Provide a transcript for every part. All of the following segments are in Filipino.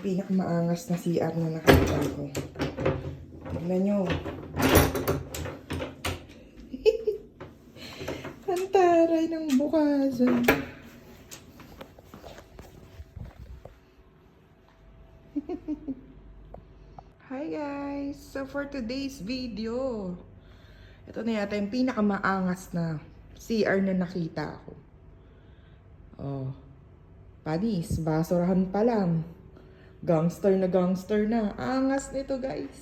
pinakamaangas na CR na nakita ko. Tignan nyo. Ang taray ng bukasan. Hi guys! So for today's video, ito na yata yung pinakamaangas na CR na nakita ko. Oh, panis, basurahan pa lang. Gangster na. Angas nito guys.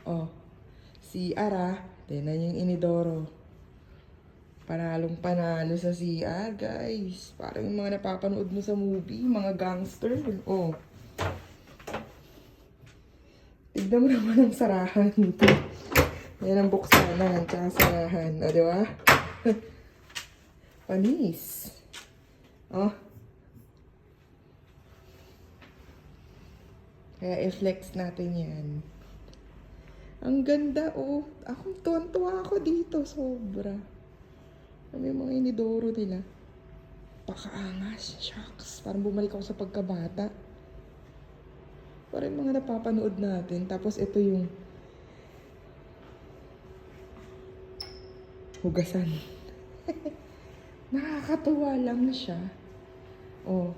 Oh, CR ah. Tignan yung inidoro. Panalong panalo sa CR guys. Parang yung mga napapanood mo sa movie, mga gangster. Oh. Tignan mo naman ang sarahan nito. Yan ang buksanan, tsaka sarahan. O, di ba? Panis. Oh. Kaya i-flex natin yan. Ang ganda, oh. Ako, tuwan-tuwa ako dito. Sobra. May mga inidoro nila. Pakaangas. Shucks. Parang bumalik ako sa pagkabata. Parang mga napapanood natin. Tapos ito yung hugasan. Nakakatuwa lang siya. Oh.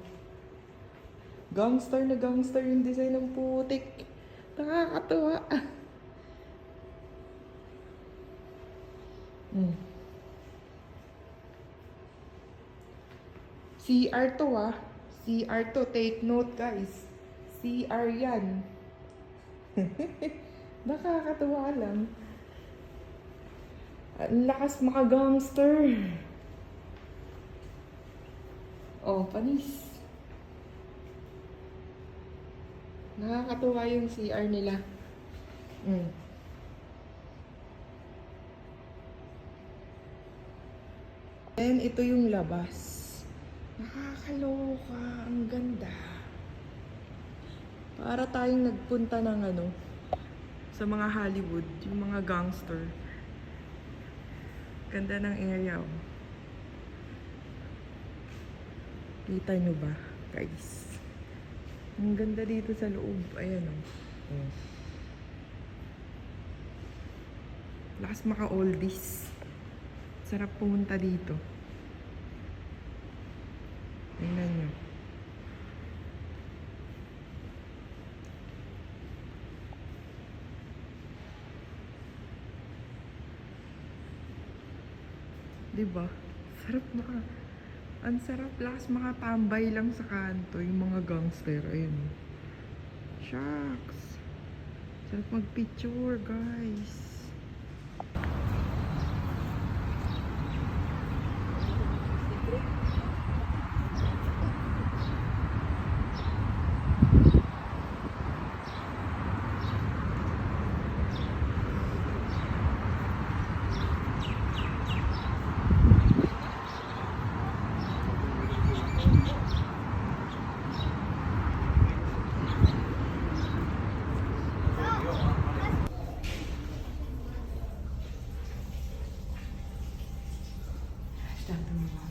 Gangster na gangster yung design ng putik. Nakakatuwa. CR to ah. CR to. Take note guys. CR yan. Nakakatuwa lang. Ang lakas maka-gangster. Oh, panis. Nakakatuwa yung CR nila. And ito yung labas. Nakakaloka. Ang ganda. Para tayong nagpunta ng sa mga Hollywood. Yung mga gangster. Ganda ng area. Oh. Kita nyo ba, guys? Ang ganda dito sa loob. Ayan oh. Lakas maka-oldies. Sarap pumunta dito. Tingnan nyo. Diba? Sarap ang sarap. Lakas makatambay lang sa kanto. Yung mga gangster. Ayan. Shucks. Sarap mag-picture, guys. Stop the